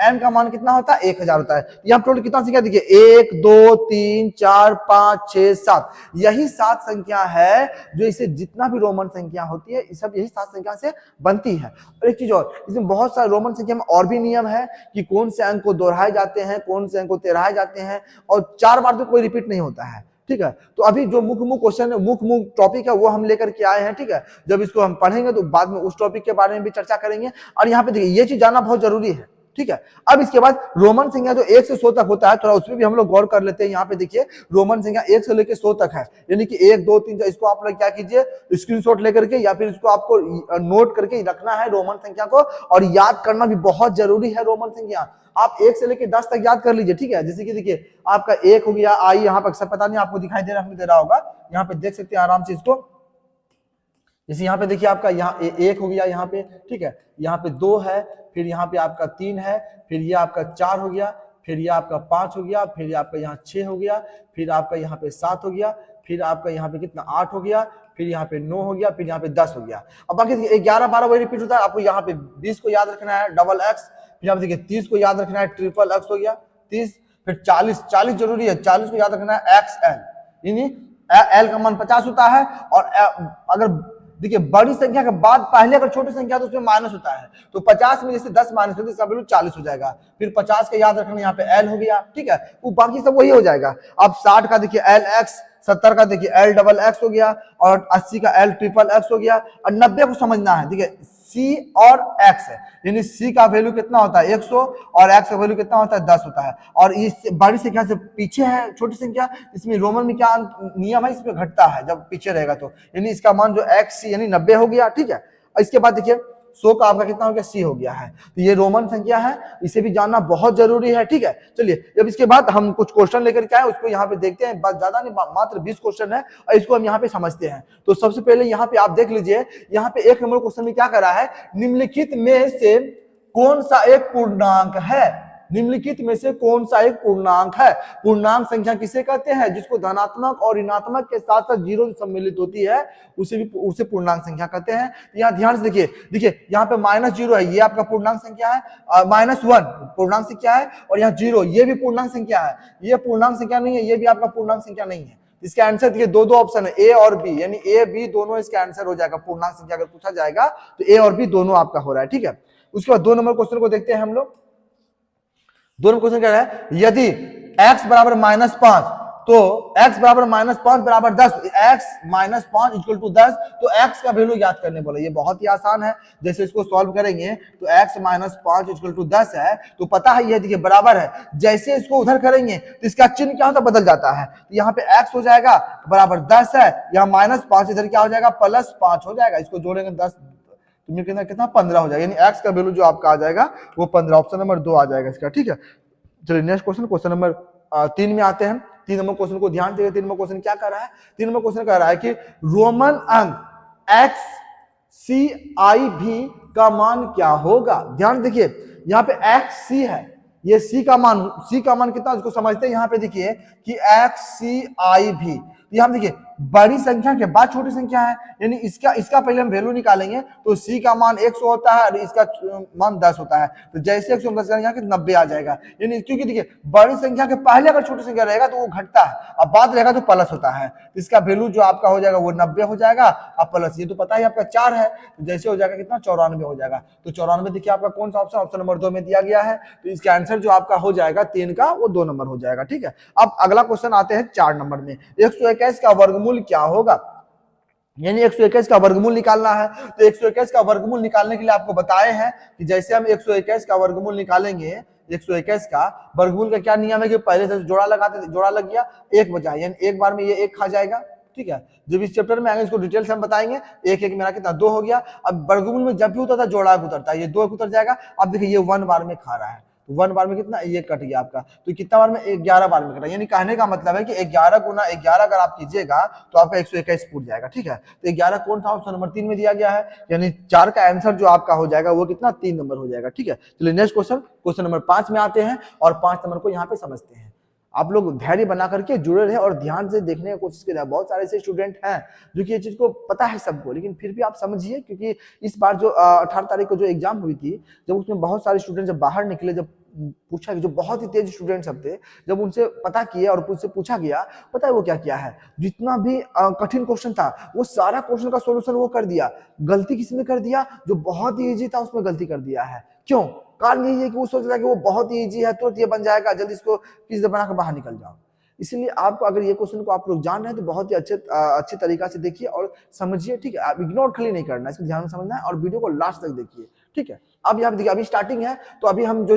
n का मान कितना होता है 1000 होता है। यहाँ टोटल कितना संख्या देखिए 1 2 3 4 5 6 7, यही 7 संख्या है जो इसे जितना भी रोमन संख्या होती है सब यही 7 संख्या से बनती है। और एक चीज और, इसमें बहुत सारे रोमन संख्या में और भी नियम है कि कौन से अंक को दोहराए जाते हैं, कौन से अंक को तिहराए जाते हैं, और 4 बार तो कोई रिपीट नहीं होता है। ठीक है। तो अभी जो मुख्य क्वेश्चन है, मुख्य टॉपिक है, वो हम लेकर के आए हैं, ठीक है। जब इसको हम पढ़ेंगे तो बाद में उस टॉपिक के बारे में भी चर्चा करेंगे। और यहाँ पे देखिए ये चीज जानना बहुत जरूरी है, ठीक है। अब इसके बाद रोमन संख्या जो 1 से 100 तक होता है, थोड़ा उसमें भी हम लोग गौर कर लेते हैं। यहाँ पे देखिए रोमन संख्या 1 से लेकर 100 तक है, यानी कि 1 2 3 इसको आप लोग क्या कीजिए, स्क्रीनशॉट लेकर के या फिर इसको आपको नोट करके रखना है रोमन संख्या को, और याद करना भी बहुत जरूरी है रोमन संख्या। आप 1 से लेकर 10 तक याद कर लीजिए, ठीक है। जैसे कि देखिए आपका 1 हो गया, आई यहाँ पर पता नहीं आपको दिखाई दे रहा होगा, यहाँ पे देख सकते हैं आराम से इसको। जैसे यहाँ पे देखिए आपका यहाँ 1 हो गया यहाँ पे, ठीक है। यहाँ पे 2 है, फिर यहाँ पे आपका 3 है, फिर ये आपका 4 हो गया, फिर ये आपका 5 हो गया, फिर आपका यहाँ 6 हो गया, फिर आपका यहाँ पे 7 हो गया, फिर आपका यहाँ पे कितना 8 हो गया, फिर यहाँ पे 9 हो गया, फिर यहाँ पे 10 हो गया। अब बाकी 11 12 वही रिपीट होता है। आपको यहाँ पे 20 को याद रखना है, डबल एक्स, फिर यहाँ पे देखिए 30 को याद रखना है, ट्रिपल एक्स हो गया 30, फिर 40 जरूरी है, 40 को याद रखना है एक्स एल, यानी एल का मान 50 होता है। और अगर देखिए बड़ी संख्या के बाद पहले अगर छोटी संख्या तो उसमें माइनस होता है, तो 50 में जैसे 10 माइनस करते इसका वैल्यू 40 हो जाएगा। फिर 50 का याद रखना, यहाँ पे एल हो गया, ठीक है। वो बाकी सब वही हो जाएगा। अब 60 का देखिए एल एक्स, 70 का देखिए एल डबल एक्स हो गया, और 80 का एल ट्रिपल एक्स हो गया, और 90 को समझना है, देखिए सी और एक्स है, यानी सी का वैल्यू कितना होता है 100 और एक्स का वैल्यू कितना होता है 10 होता है। और इस बड़ी संख्या से पीछे है छोटी संख्या, इसमें रोमन में क्या नियम है, इसमें घटता है जब पीछे रहेगा तो, यानी इसका मान जो एक्स सी यानी 90 हो गया, ठीक है। इसके बाद देखिए 100 का आपका कितना हो गया, सी हो गया है। तो ये रोमन संख्या है, इसे भी जानना बहुत जरूरी है, ठीक है। चलिए अब इसके बाद हम कुछ क्वेश्चन लेकर के आए, उसको यहाँ पे देखते हैं। बस ज्यादा नहीं, मात्र 20 क्वेश्चन है, और इसको हम यहाँ पे समझते हैं। तो सबसे पहले यहाँ पे आप देख लीजिए, यहाँ पे 1 नंबर क्वेश्चन में क्या करा है, निम्नलिखित में से कौन सा एक पूर्णांक है, निम्नलिखित में से कौन सा एक पूर्णांक है। पूर्णांक संख्या किसे कहते हैं, जिसको धनात्मक और ऋणात्मक के साथ साथ जीरो सम्मिलित होती है, उसे पूर्णांक संख्या कहते हैं। यहाँ ध्यान से देखिए यहाँ पे -0 है, ये आपका पूर्णांक संख्या है, -1 पूर्णांक संख्या है, और यहाँ 0 ये भी पूर्णांक संख्या है। ये पूर्णांक संख्या नहीं है, ये भी आपका पूर्णांक संख्या नहीं है। इसका आंसर देखिए दो ऑप्शन है, ए और बी, यानी ए बी दोनों इसका आंसर हो जाएगा। पूर्णांक संख्या अगर पूछा जाएगा तो ए और बी दोनों आपका हो रहा है, ठीक है। उसके बाद 2 नंबर क्वेश्चन को देखते हैं हम लोग। 2 नंबर क्वेश्चन क्या है, यदि x बराबर -5 तो x बराबर -5 बराबर 10, x -5 इक्वल टू 10, तो x का वैल्यू याद करने बोला। ये बहुत ही आसान है, जैसे इसको सॉल्व करेंगे तो x -5 इक्वल टू 10 है, तो पता है ये देखिए बराबर है, जैसे इसको उधर करेंगे तो इसका चिन्ह क्या होता है, बदल जाता है। तो यहाँ पे x हो जाएगा बराबर 10 है, यहाँ -5 इधर क्या हो जाएगा +5 हो जाएगा, इसको जोड़ेंगे 10 तुम्हें कितना 15 हो जाएगा, यानी x का वैल्यू जो आपका आ जाएगा वो 15, ऑप्शन नंबर 2 आ जाएगा इसका, ठीक है। चलिए नेक्स्ट क्वेश्चन नंबर 3 में आते हैं। 3 नंबर क्वेश्चन को ध्यान दीजिए। 3 नंबर क्वेश्चन क्या कर रहा है, 3 नंबर क्वेश्चन कह रहा है कि रोमन अंक एक्स सी आई भी का मान क्या होगा। ध्यान देखिए यहाँ पे एक्स सी है, ये सी का मान कितना, इसको समझते हैं। यहाँ पे देखिए कि एक्स सी आई भी, यहाँ देखिए बड़ी संख्या के बाद छोटी संख्या है, यानी इसका पहले हम वैल्यू निकालेंगे तो सी का मान 100 होता है और इसका मान 10 होता है। तो जैसे 110 यहाँ के 90 आ जाएगा, यानी क्योंकि देखिए बड़ी संख्या के पहले अगर छोटी संख्या रहेगा तो वो घटता है, अब बाद रहेगा तो प्लस होता है। तो इसका वैल्यू जो आपका हो जाएगा वो 90 हो जाएगा, अब प्लस ये तो पता ही आपका 4 है, तो जैसे हो जाएगा कितना 94 हो जाएगा। तो 94 देखिए आपका कौन सा ऑप्शन, ऑप्शन नंबर 2 में दिया गया है। तो इसका आंसर जो आपका हो जाएगा 3 का वो 2 नंबर हो जाएगा, ठीक है। अब अगला क्वेश्चन आते हैं 4 नंबर में। 121 का वर्गमूल क्या होगा, यानी 121 का वर्गमूल निकालना है। तो 121 का वर्गमूल निकालने के लिए आपको बताए हैं कि जैसे हम 121 का वर्गमूल निकालेंगे, 121 का वर्गमूल का क्या नियम है कि पहले से जोड़ा लग गया, 1 बचा, यानी एक बार में ये 1 खा जाएगा, ठीक है। जब इस चैप्टर में आएंगे इसको डिटेल से हम बताएंगे। 1 मेरा कितना 2 हो गया। अब वर्गमूल में जब भी उतरता है जोड़ा उतरता है, ये 2 उतर जाएगा। अब देखिए ये 1 बार में खा रहा है, 1 बार में कितना, ये कट गया आपका, तो कितना बार में 11 बार में कटा, यानी कहने का मतलब है कि 11 गुना 11 अगर आप कीजिएगा तो आपका 121 फूट जाएगा, ठीक है। तो 11 कौन था, ऑप्शन नंबर 3 में दिया गया है, यानी 4 का आंसर जो आपका हो जाएगा वो कितना 3 नंबर हो जाएगा, ठीक है। चलिए नेक्स्ट क्वेश्चन नंबर 5 में आते हैं और 5 नंबर को यहाँ पे समझते हैं। आप लोग धैर्य बना करके जुड़े रहे और ध्यान से देखने की कोशिश करें। बहुत सारे ऐसे स्टूडेंट हैं जो कि ये चीज को पता है सबको, लेकिन फिर भी आप समझिए, क्योंकि इस बार जो 18 तारीख को जो एग्जाम हुई थी, जब उसमें बहुत सारे स्टूडेंट जब बाहर निकले, जब पूछा, जो बहुत ही तेज स्टूडेंट सब थे, जब उनसे पता किए और उनसे पूछा गया, पता है वो क्या किया है, जितना भी कठिन क्वेश्चन था वो सारा क्वेश्चन का सॉल्यूशन वो कर दिया। गलती किसमें कर दिया, जो बहुत ही इजी था उसमें गलती कर दिया है। क्यों, कारण यही है कि वो सोच रहा है कि वो बहुत ही इजी है, तुरंत ये बन जाएगा, जल्दी इसको किसी बना कर बाहर निकल जाओ। इसलिए आपको अगर ये क्वेश्चन को आप लोग जान रहे हैं तो बहुत ही अच्छे तरीका से देखिए और समझिए, ठीक है। आप इग्नोर खाली नहीं करना है, इसको ध्यान में समझना है और वीडियो को लास्ट तक देखिए, ठीक है। अब यहाँ पे देखिए, अभी स्टार्टिंग है तो अभी हम जो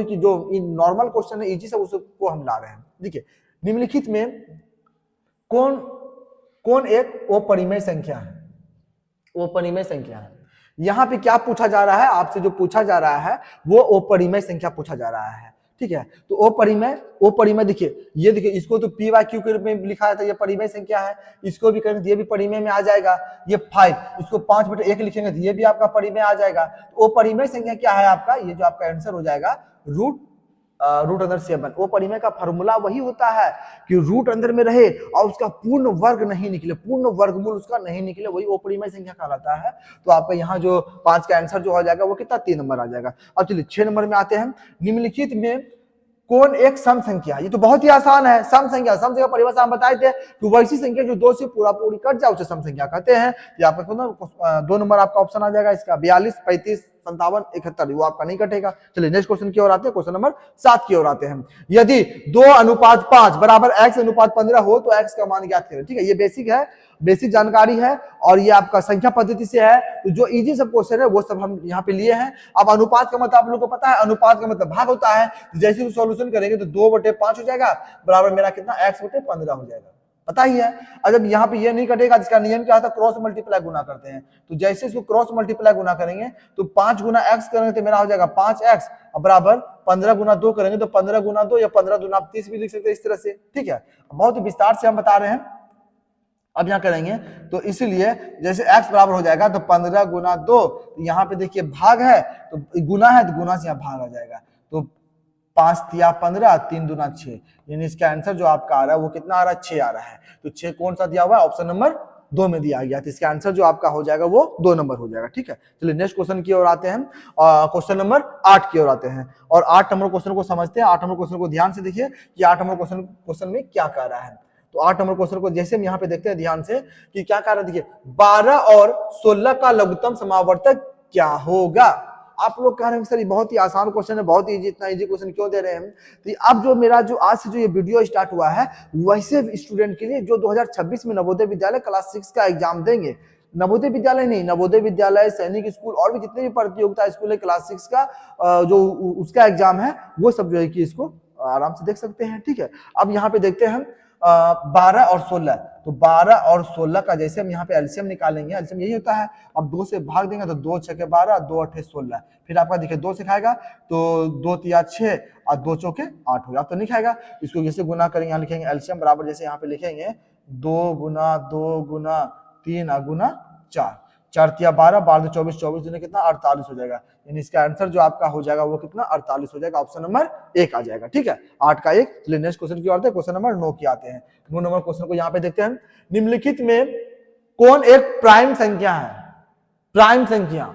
नॉर्मल क्वेश्चन है इजी से उसको हम ला रहे हैं। देखिए, निम्नलिखित में कौन एक अपरिमेय संख्या है? अपरिमेय संख्या है। यहाँ पे क्या पूछा जा रहा है आपसे? जो पूछा जा रहा है वो अपरिमेय संख्या पूछा जा रहा है, ठीक है। तो अपरिमेय देखिए, ये देखिए, इसको तो पी वाई क्यू के रूप में लिखा है, तो ये परिमेय संख्या है। इसको भी करेंगे तो ये भी परिमेय में आ जाएगा। ये 5, इसको 5/1 लिखेंगे तो ये भी आपका परिमेय आ जाएगा। तो अपरिमेय संख्या क्या है आपका? ये जो आपका आंसर हो जाएगा रूट अंदर 7। वो परिमेय का फार्मूला वही होता है कि रूट अंदर में रहे और उसका पूर्ण वर्ग नहीं निकले, पूर्ण वर्गमूल उसका नहीं निकले, वही वो परिमेय संख्या कहलाता है। तो आपका यहाँ जो 5 का आंसर जो हो जाएगा वो कितना? 3 नंबर आ जाएगा। अब चलिए 6 नंबर में आते हैं। निम्नलिखित में कौन एक सम संख्या? ये तो बहुत ही आसान है। सम संख्या परिभाषा हम बताए थे कि वैसी संख्या जो 2 से पूरी कट जाए उसे सम संख्या कहते हैं। ये आपका 2 नंबर आपका ऑप्शन आ जाएगा इसका। 42, 35, 57, 71 वो आपका नहीं कटेगा। चलिए नेक्स्ट क्वेश्चन की ओर आते हैं। क्वेश्चन नंबर 7 की ओर आते हैं। यदि 2:5 बराबर x:15 हो तो x का मान ज्ञात करें। ठीक है, ये बेसिक जानकारी है और ये आपका संख्या पद्धति से है। तो जो इजी सब क्वेश्चन है वो सब हम यहाँ पे लिए हैं। अब अनुपात का मतलब आप लोगों को पता है, अनुपात का मतलब भाग होता है। तो जैसे सॉल्यूशन करेंगे तो 2/5 हो जाएगा बराबर मेरा कितना? x/15 हो जाएगा, पता ही है। और जब यहाँ पे ये नहीं कटेगा, जिसका नियम क्या होता है? क्रॉस मल्टीप्लाई गुना करते हैं। तो जैसे इसको क्रॉस मल्टीप्लाई गुना करेंगे तो 5 गुना x करेंगे तो मेरा हो जाएगा 5x बराबर 15 गुना 2 करेंगे तो 15 गुना 2 या 15 दूना 30 भी लिख सकते हैं इस तरह से। ठीक है, बहुत ही विस्तार से हम बता रहे हैं। अब यहाँ करेंगे तो इसीलिए जैसे x बराबर हो जाएगा तो 15 गुना 2, यहाँ पे देखिए भाग है तो गुना है तो गुना से यहाँ भाग आ जाएगा। तो 5 तिया 15, 3 दूना 6, यानी इसका आंसर जो आपका आ रहा है वो कितना आ रहा है? 6 आ रहा है। तो 6 कौन सा दिया हुआ है? ऑप्शन नंबर 2 में दिया गया। तो इसका आंसर जो आपका हो जाएगा वो 2 नंबर हो जाएगा। ठीक है, चलिए नेक्स्ट क्वेश्चन की ओर आते हैं। क्वेश्चन नंबर 8 की ओर आते हैं और 8 नंबर क्वेश्चन को समझते हैं। 8 नंबर क्वेश्चन को ध्यान से देखिए कि 8 नंबर क्वेश्चन में क्या कह रहा है। तो 8 नंबर क्वेश्चन को जैसे हम यहाँ पे देखते हैं ध्यान से कि क्या कह रहा है। देखिए, 12 और 16 का लघुत्तम समावर्तक क्या होगा? आप लोग कह रहे हैं सर ये बहुत ही आसान क्वेश्चन है, बहुत ही इतना इजी क्वेश्चन क्यों दे रहे हैं? तो अब जो मेरा जो आज से जो ये वीडियो स्टार्ट हुआ है वैसे स्टूडेंट के लिए जो 2026 में नवोदय विद्यालय क्लास 6 का एग्जाम देंगे। नवोदय विद्यालय नहीं, नवोदय विद्यालय, सैनिक स्कूल और भी जितने भी प्रतियोगिता स्कूल है क्लास 6 का जो उसका एग्जाम है वो सब जो है कि इसको आराम से देख सकते हैं। ठीक है, अब यहाँ पे देखते हैं हम 12 और 16। तो 12 और 16 का जैसे हम यहाँ पे एलसीएम निकालेंगे, एलसीएम यही होता है। अब 2 से भाग देंगे तो 2 6 12, 2 8 16। फिर आपका देखिए 2 से खाएगा तो 2 तिया 6 और 2 चौके 8 होगा, तो नहीं खाएगा। इसको जैसे गुना करेंगे, यहाँ लिखेंगे एलसीएम बराबर जैसे यहाँ पे लिखेंगे 2 गुना 2 गुना 3 गुना 4, 4 तिया 12, 12 24, 24 दूनी कितना? 48 हो जाएगा। यानी इसका आंसर जो आपका हो जाएगा वो कितना? 48 हो जाएगा। ऑप्शन नंबर 1 आ जाएगा। ठीक है, 8 का 1। चलिए नेक्स्ट क्वेश्चन की ओर आते हैं। क्वेश्चन नंबर 9 की आते हैं। 9 नंबर क्वेश्चन को यहाँ पे देखते हैं। निम्नलिखित में कौन एक प्राइम संख्या है? प्राइम संख्या,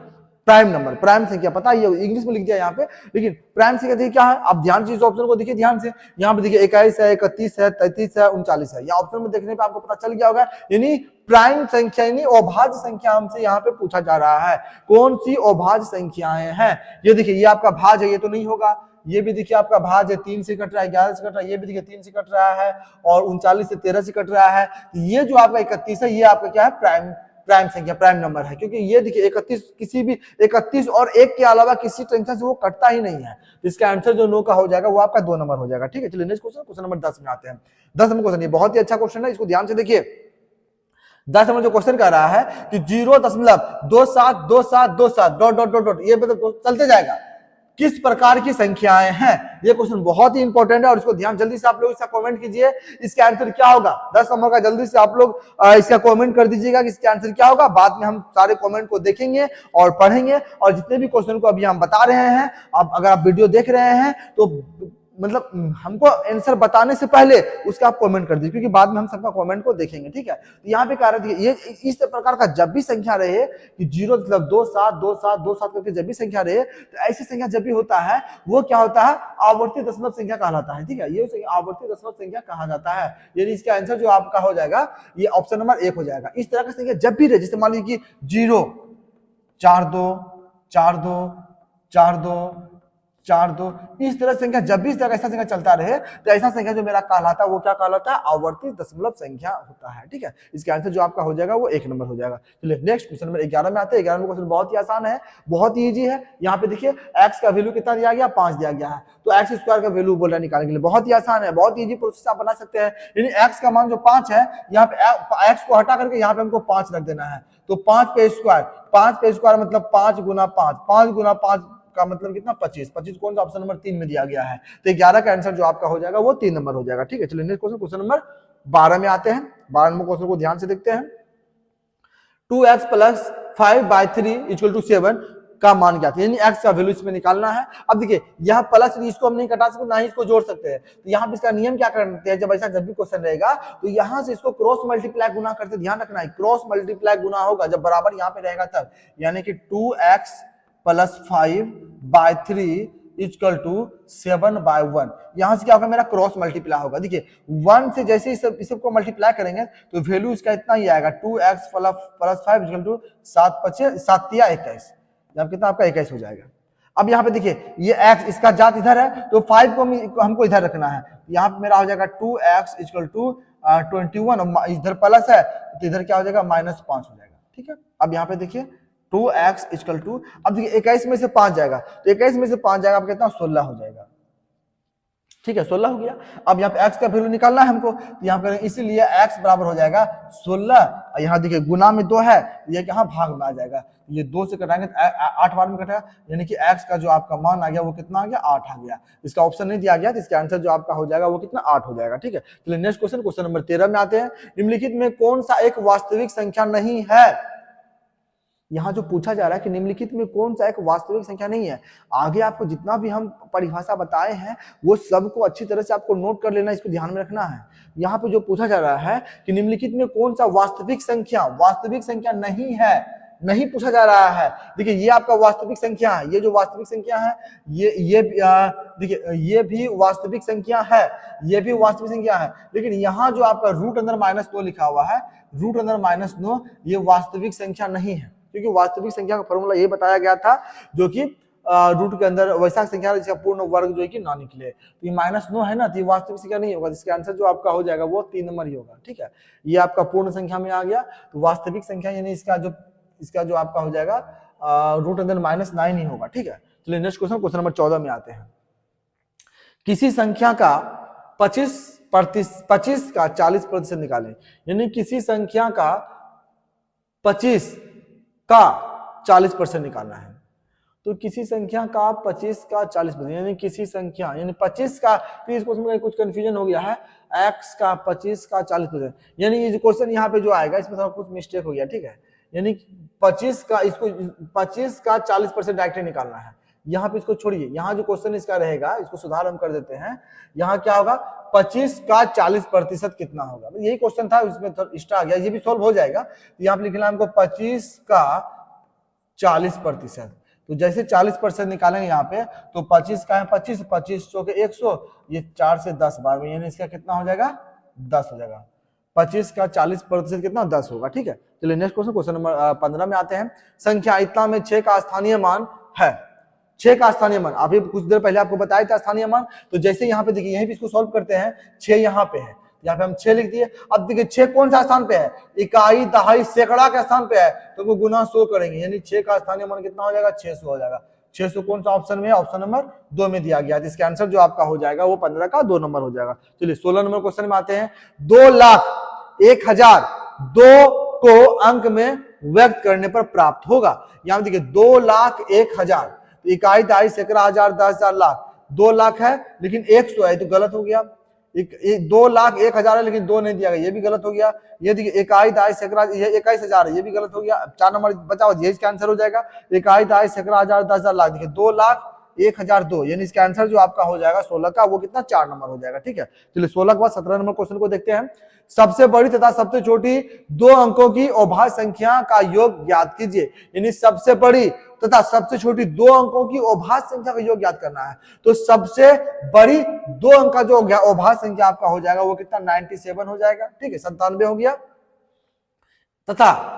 प्राइम नंबर, प्राइम संख्या पता है, ये इंग्लिश में लिख दिया यहाँ पे, लेकिन प्राइम संख्या देखिए क्या है? आप ध्यान से इस ऑप्शन को देखिए ध्यान से। यहाँ पे देखिए 21 है, 31 है, 33 है, 39 है। यहाँ ऑप्शन में देखने पे आपको पता चल गया होगा। यानी प्राइम संख्या यानी अभाज्य संख्या हमसे यहाँ पे पूछा जा रहा है। कौन सी अभाज्य संख्याएं हैं? ये देखिए, ये आपका भाज्य है, ये तो नहीं होगा। ये भी देखिए आपका भाज्य 3 से कट रहा है, 11 से कट रहा है। ये भी देखिए 3 से कट रहा है और 39 से 13 से कट रहा है। ये जो आपका 31 है ये आपका क्या है? प्राइम संख्या, प्राइम नंबर है। क्योंकि ये देखिए 31 किसी भी 31 और 1 के अलावा किसी संख्या से वो कटता ही नहीं है। तो इसका आंसर जो 9 का हो जाएगा वो आपका 2 नंबर हो जाएगा। ठीक है, चलिए नेक्स्ट क्वेश्चन, क्वेश्चन नंबर 10 में आते हैं। 10 नंबर क्वेश्चन, ये बहुत ही अच्छा क्वेश्चन है, इसको ध्यान से देखिए। 10 नंबर जो क्वेश्चन कह रहा है कि 0.272727 डॉट डॉट डॉट डॉट, ये मतलब चलते जाएगा, किस प्रकार की संख्याएं हैं? ये क्वेश्चन बहुत ही इंपॉर्टेंट है और इसको ध्यान जल्दी से आप लोग इसका कमेंट कीजिए। इसका आंसर क्या होगा? 10 नंबर का जल्दी से आप लोग इसका कमेंट कर दीजिएगा कि इसका आंसर क्या होगा। बाद में हम सारे कमेंट को देखेंगे और पढ़ेंगे और जितने भी क्वेश्चन को अभी हम बता रहे हैं, अब अगर आप वीडियो देख रहे हैं तो मतलब हमको आंसर बताने से पहले उसका आप कमेंट कर दीजिए, क्योंकि बाद में हम सबका कमेंट को देखेंगे। ठीक है, तो यहाँ पे कह रहे थे ये इस प्रकार का जब भी संख्या रहे कि 0.272727 करके जब भी संख्या रहे, तो ऐसी संख्या जब भी होता है वो क्या होता है? आवर्ती दशमलव संख्या कहलाता है। ठीक है, ये आवर्ती दशमलव संख्या कहा जाता है। यानी इसका आंसर जो आपका हो जाएगा ये ऑप्शन नंबर 1 हो जाएगा। इस तरह की संख्या जब भी रहे, जैसे मान लीजिए कि 0 4 2 4 2 4 2 4 2। इस तरह संख्या जब भी इस तरह ऐसा संख्या चलता रहे तो ऐसा संख्या जो मेरा कहलाता है वो क्या कहलाता है, आवर्ती दशमलव संख्या होता है। ठीक है, इसका आंसर जो आपका हो जाएगा वो 1 नंबर हो जाएगा। चलिए नेक्स्ट क्वेश्चन नंबर 11 में आते हैं। 11 क्वेश्चन बहुत ही आसान है, बहुत ही इजी है। यहाँ पे देखिए x का वैल्यू कितना दिया गया, 5 दिया गया है, तो x स्क्वायर का वैल्यू बोल रहा है निकालने के लिए। बहुत ही आसान है, बहुत इजी प्रोसेस आप बना सकते हैं। यानी x का मान जो 5 है, यहाँ पे x को हटा करके यहाँ पे हमको 5 रख देना है, तो 5 पे स्क्वायर मतलब 5 गुना 5, 5 गुना 5 का मतलब कितना, 25। 25 कौन सा, ऑप्शन नंबर 3 में दिया गया है, तो 11 का आंसर जो आपका हो जाएगा वो 3 नंबर हो जाएगा। ठीक है, चलिए नेक्स्ट क्वेश्चन, क्वेश्चन नंबर 12 में आते हैं। 12 नंबर क्वेश्चन को ध्यान से देखते हैं। 2x प्लस 5/3 = 7 का मान क्या था, यानी x का वैल्यू इसमें निकालना है। अब देखिए यहाँ प्लस इसको हम नहीं कटा सकते, ना ही इसको जोड़ सकते हैं, तो यहाँ पे इसका नियम क्या करते हैं, जब ऐसा जब भी क्वेश्चन रहेगा तो यहाँ से इसको क्रॉस मल्टीप्लाई गुना करते, ध्यान रखना है क्रॉस मल्टीप्लाई गुना होगा जब बराबर यहाँ पे रहेगा तब, यानी कि 2x प्लस 5/3 = 7/1। यहां से क्या होगा, मेरा क्रॉस मल्टीप्लाई होगा। देखिए 1 से जैसे इस सब को मल्टीप्लाई करेंगे तो वैल्यू इसका इतना ही आएगा, 2x प्लस 5 = 7 5 7 या 21, जब कितना आपका 21 हो जाएगा। अब यहाँ पे देखिए ये x इसका जात इधर है, तो 5 को हमको इधर रखना है, यहाँ पे मेरा हो जाएगा 2x = 21, इधर प्लस है तो इधर क्या हो जाएगा, -5 हो जाएगा। ठीक है, अब यहाँ पे देखिए 2x = अब देखिए 21 में से 5 जाएगा, तो 21 में से 5 जाएगा, आप कितना 16 हो जाएगा। ठीक है, 16 हो गया। अब यहाँ पे x का वैल्यू निकालना है हमको, तो यहाँ पर इसीलिए x बराबर हो जाएगा 16। यहाँ देखिए गुना में 2 है, ये यहाँ भाग में आ जाएगा, ये 2 से कटाएंगे 8 बार में कटेगा, यानी कि x का जो आपका मान आ गया वो कितना आ गया, 8 आ गया। इसका ऑप्शन नहीं दिया गया, तो इसका आंसर जो आपका हो जाएगा वो कितना, 8 हो जाएगा। ठीक है, चलिए नेक्स्ट क्वेश्चन, क्वेश्चन नंबर 13 में आते हैं। निम्नलिखित में कौन सा एक वास्तविक संख्या नहीं है, यहाँ जो पूछा जा रहा है कि निम्नलिखित में कौन सा एक वास्तविक संख्या नहीं है। आगे आपको जितना भी हम परिभाषा बताए हैं वो सबको अच्छी तरह से आपको नोट कर लेना, इसको ध्यान में रखना है। यहाँ पे जो पूछा जा रहा है कि निम्नलिखित में कौन सा वास्तविक संख्या नहीं है, नहीं पूछा जा रहा है। देखिए ये आपका वास्तविक संख्या है, ये जो वास्तविक संख्या है ये देखिए ये भी वास्तविक संख्या है, ये भी वास्तविक संख्या है, लेकिन यहाँ जो आपका रूट अंदर -9 लिखा हुआ है, रूट अंदर -9 ये वास्तविक संख्या नहीं है, क्योंकि वास्तविक संख्या का फॉर्मूला ये बताया गया था जो कि रूट के अंदर वैसा संख्या जिसका पूर्ण वर्ग जो है कि ना निकले, तो ये -9 है ना, तो ये वास्तविक संख्या नहीं होगा, इसका आंसर जो आपका हो जाएगा वो 3 नंबर ही होगा। ठीक है, ये आपका पूर्ण संख्या में आ गया, तो वास्तविक संख्या यानी इसका जो आपका हो जाएगा रूट अंदर -9 ही होगा। ठीक है, चलिए नेक्स्ट क्वेश्चन, क्वेश्चन नंबर 14 में आते हैं। किसी संख्या का 25 का 40% निकालें, यानी किसी संख्या का 25 का 40% निकालना है। तो किसी संख्या का 25 का 40%, यानी किसी संख्या यानी 25 का, तो इस क्वेश्चन में कुछ कंफ्यूजन हो गया है, x का 25 का 40%, यानी ये जो क्वेश्चन यहाँ पे जो आएगा इसमें थोड़ा कुछ मिस्टेक हो गया। ठीक है, यानी 25 का 40% डायरेक्ट निकालना है। यहाँ पे इसको छोड़िए, यहाँ जो क्वेश्चन इसका रहेगा इसको सुधार हम कर देते हैं। यहाँ क्या होगा, 25 का 40% कितना होगा, यही क्वेश्चन था, उसमें एक्स्ट्रा आ गया, ये भी सॉल्व हो जाएगा। तो यहाँ पे लिखना हमको 25 का 40%, तो जैसे 40% निकालेंगे यहाँ पे, तो 25 का है 25, 25 के 100, ये 4 से 10 बार में, यानी इसका कितना हो जाएगा, 10 हो जाएगा। 25 का 40% कितना, 10 होगा। ठीक है, चलिए नेक्स्ट क्वेश्चन, क्वेश्चन नंबर 15 में आते हैं। संख्या इतना में 6 का स्थानीय मान है, 6 का स्थानीय मान, अभी कुछ देर पहले आपको बताया था स्थानीय मान, तो जैसे यहाँ पे देखिए यहीं पे इसको सॉल्व करते हैं, 6 यहाँ पे है, यहाँ पे हम 6 लिख दिए। अब देखिए 6 कौन सा स्थान पे है, इकाई, दहाई, सैकड़ा के स्थान पे है, तो वो गुना 100 करेंगे, यानी 6 का स्थानीय मान कितना हो जाएगा, 600 हो जाएगा। 600 कौन सा ऑप्शन में है, ऑप्शन नंबर 2 में दिया गया है, इसका आंसर जो आपका हो जाएगा वो 15 का 2 नंबर हो जाएगा। चलिए 16 नंबर क्वेश्चन में आते हैं। 2,01,000 2 को अंक में व्यक्त करने पर प्राप्त होगा। यहाँ देखिए 2,01,000, इकाई, दहाई, सैकड़ा, हजार, 10,000, लाख, 2 लाख है लेकिन 100 है, तो गलत हो गया। 2,01,000 है लेकिन 2 नहीं दिया गया, ये भी गलत हो गया। ये देखिए इकाई, दहाई, सैकड़ा, ये 21,000 है, ये भी गलत हो गया। 4 नंबर बचा, ये इसका आंसर हो जाएगा। इकाई, दहाई, सैकड़ा, हजार, 10,000, लाख, देखिए 2,01,002, यानी इसका आंसर जो आपका हो जाएगा 16 का, वो कितना, 4 नंबर हो जाएगा। ठीक है, चलिए 16 के बाद 17 नंबर क्वेश्चन को देखते हैं। सबसे बड़ी तथा सबसे छोटी 2 अंकों की अभाज्य संख्या का योग ज्ञात कीजिए, यानी सबसे बड़ी तथा सबसे छोटी 2 अंकों की अभाज्य संख्या का योग ज्ञात करना है। तो सबसे बड़ी 2 अंक का जो अभाज्य संख्या आपका हो जाएगा वो कितना, 97 हो जाएगा। ठीक है, 97 हो गया, तथा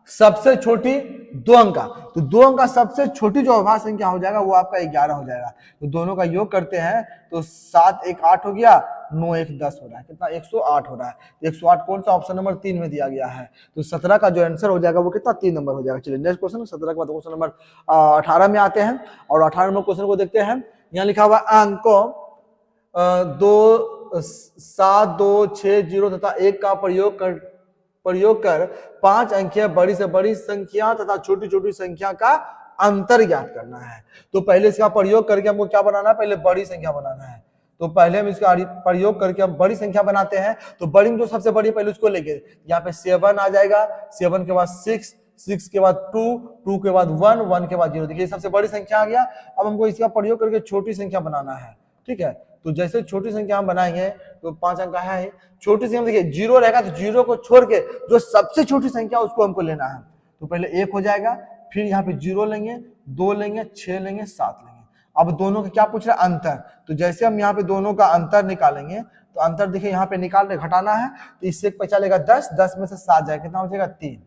सबसे छोटी दो अंक का, तो दो अंक का सबसे छोटी जो अभाज्य संख्या हो जाएगा वो आपका 11 हो जाएगा। तो दोनों का योग करते हैं तो 7 1 8 हो गया, 9 1 10 हो रहा है, कितना 108 हो रहा है। 108 कौन सा ऑप्शन नंबर 3 में दिया गया है। तो 17 का जो आंसर हो जाएगा वो कितना 3 नंबर हो जाएगा। चलिए नेक्स्ट क्वेश्चन 17 के बाद क्वेश्चन नंबर 18 में आते हैं और 18 नंबर क्वेश्चन को देखते हैं। यहाँ लिखा हुआ अंकों 2 7 2 6 0 तथा 1 का प्रयोग कर 5 अंकीय बड़ी से बड़ी संख्या तथा छोटी छोटी संख्या का अंतर ज्ञात करना है। तो पहले इसका प्रयोग करके हमको क्या बनाना है, पहले बड़ी संख्या बनाना है। तो पहले हम इसका प्रयोग करके हम बड़ी संख्या बनाते हैं। तो बड़ी में जो सबसे बड़ी पहले उसको लेके यहाँ पे 7 आ जाएगा, 7 के बाद 6, 6 के बाद 2, 2 के बाद 1, 1 के बाद 0। देखिए सबसे बड़ी संख्या आ गया। अब हमको इसका प्रयोग करके छोटी संख्या बनाना है, ठीक है। तो जैसे छोटी संख्या हम बनाएंगे तो 5 अंक का है, छोटी संख्या देखिए 0 रहेगा तो 0 को छोड़ के जो सबसे छोटी संख्या उसको हमको लेना है। तो पहले 1 हो जाएगा, फिर यहाँ पे 0 लेंगे, 2 लेंगे, 6 लेंगे, 7 लेंगे। अब दोनों का क्या पूछ रहा है, अंतर। तो जैसे हम यहाँ पे दोनों का अंतर निकालेंगे तो अंतर देखिए यहाँ पे निकालने घटाना है तो इससे बचा लेगा 10, 10 में से 7 जाएगा, कितना बचेगा 3।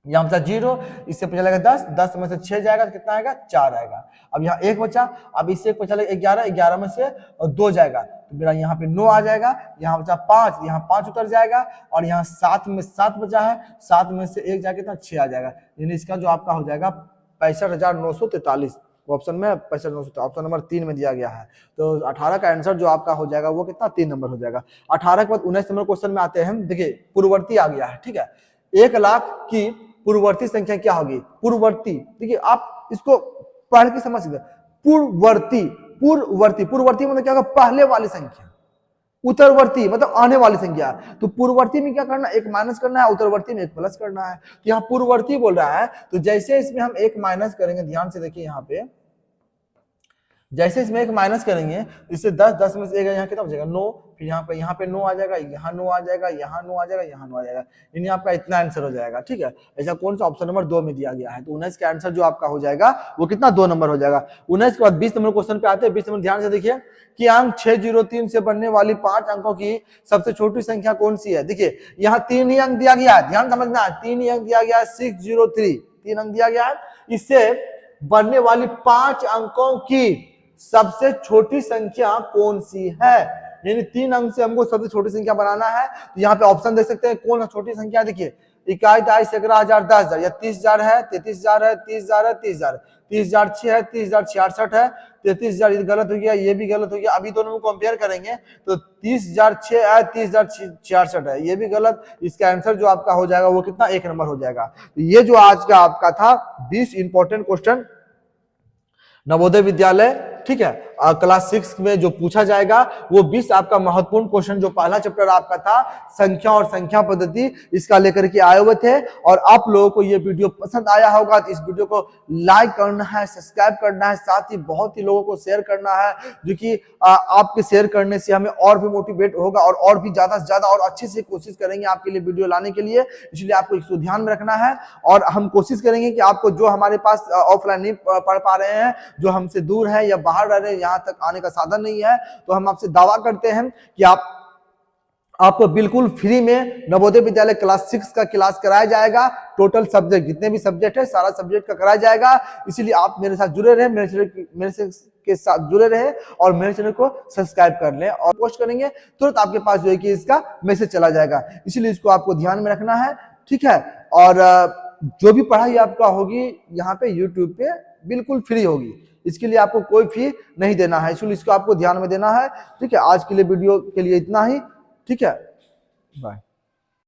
यहाँ बचा 0, इससे बचा लेगा 10, 10 में से 6 जाएगा तो कितना आएगा 4 आएगा। अब यहाँ 1 बचा, अब इससे एक बचा लेगा 11, 11 में से 2 जाएगा तो मेरा यहाँ पे 9 आ जाएगा। यहाँ बचा 5, यहाँ 5 उतर जाएगा और यहाँ 7 में 7 बचा है, 7 में से 1 जाके कितना 6 आ जाएगा। यानी इसका जो आपका हो जाएगा 65,943 ऑप्शन में 65,943 ऑप्शन नंबर 3 में दिया गया है। तो 18 का आंसर जो आपका हो जाएगा वो कितना 3 नंबर हो जाएगा। 18 के बाद 19 नंबर क्वेश्चन में आते हैं। देखिए पूर्ववर्ती आ गया है, ठीक है। 1 लाख की पूर्ववर्ती संख्या क्या होगी, पूर्ववर्ती। देखिए आप इसको पढ़ के समझ गए, पूर्ववर्ती पूर्ववर्ती पूर्ववर्ती मतलब क्या होगा, पहले वाली संख्या। उत्तरवर्ती मतलब आने वाली संख्या। तो पूर्ववर्ती में क्या करना, 1 माइनस करना है, उत्तरवर्ती में 1 प्लस करना है। तो यहाँ पूर्ववर्ती बोल रहा है तो जैसे इसमें हम 1 माइनस करेंगे, ध्यान से देखिए यहाँ पे जैसे इसमें 1 माइनस करेंगे इससे 10, 10 में से 1 यहाँ कितना बचेगा 9, फिर यहाँ पे 9 आ जाएगा, यहाँ 9 आ जाएगा, यहाँ 9 आ जाएगा, यहाँ 9 आ जाएगा। यानी आपका इतना आंसर हो जाएगा, ठीक है। ऐसा कौन सा ऑप्शन नंबर 2 में दिया गया है। तो 19 का आंसर जो आपका हो जाएगा वो कितना 2 नंबर हो जाएगा। 19 के बाद 20 नंबर क्वेश्चन पे आते हैं। 20 नंबर ध्यान से देखिए कि अंक 603 से बनने वाली 5 अंकों की सबसे छोटी संख्या कौन सी है। देखिए यहाँ 3 ही अंक दिया गया है, ध्यान समझना, 3 ही अंक दिया गया है, 603 3 अंक दिया गया है। इससे बनने वाली 5 अंकों की सबसे छोटी संख्या कौन सी है। यानी 3 अंक से हमको सबसे छोटी संख्या बनाना है। तो यहाँ पे ऑप्शन देख सकते हैं कौन सा छोटी संख्या। देखिए 21, 22, 11,000, 10,000 या 30,000 है, 33,000 है, 30,000 है, 30,000, 30,006 है, 30,066 है, 33,000 ये गलत हो गया, ये भी गलत हो गया। अभी दोनों को कंपेयर करेंगे तो 30,006 है, 30,066 है, ये भी गलत। इसका आंसर जो आपका हो जाएगा वो कितना 1 नंबर हो जाएगा। तो ये जो आज का आपका था 20 इंपॉर्टेंट क्वेश्चन नवोदय विद्यालय, ठीक है, क्लास 6 में जो पूछा जाएगा वो 20 आपका महत्वपूर्ण क्वेश्चन जो पहला चैप्टर आपका था संख्या और संख्या पद्धति, इसका लेकर के आए हुए थे। और आप लोगों को ये वीडियो पसंद आया होगा तो इस वीडियो को लाइक करना है, सब्सक्राइब करना है, साथ ही बहुत ही लोगों को शेयर करना है, जो कि आपके शेयर करने से हमें और भी मोटिवेट होगा और भी ज्यादा से ज्यादा और अच्छे से कोशिश करेंगे आपके लिए वीडियो लाने के लिए। इसलिए आपको इसको ध्यान में रखना है और हम कोशिश करेंगे कि आपको जो हमारे पास ऑफलाइन नहीं पढ़ पा रहे हैं, जो हमसे दूर है या बाहर रह रहे हैं, यहाँ तक आने का साधन नहीं है, तो हम आपसे दावा करते हैं कि आपको बिल्कुल फ्री में नवोदय विद्यालय क्लास 6 का क्लास कराया जाएगा। टोटल सब्जेक्ट जितने भी सब्जेक्ट है सारा सब्जेक्ट का कराया जाएगा। इसीलिए आप मेरे साथ जुड़े रहे, मेरे के साथ जुड़े रहे और मेरे चैनल को सब्सक्राइब कर लें और पोस्ट करेंगे तुरंत आपके पास जो है कि इसका मैसेज चला जाएगा। इसीलिए इसको आपको ध्यान में रखना है, ठीक है। और जो भी पढ़ाई आपका होगी यहाँ पे यूट्यूब पे बिल्कुल फ्री होगी, इसके लिए आपको कोई फी नहीं देना है, इसलिए इसको आपको ध्यान में देना है, ठीक है। आज के लिए वीडियो के लिए इतना ही, ठीक है, बाय।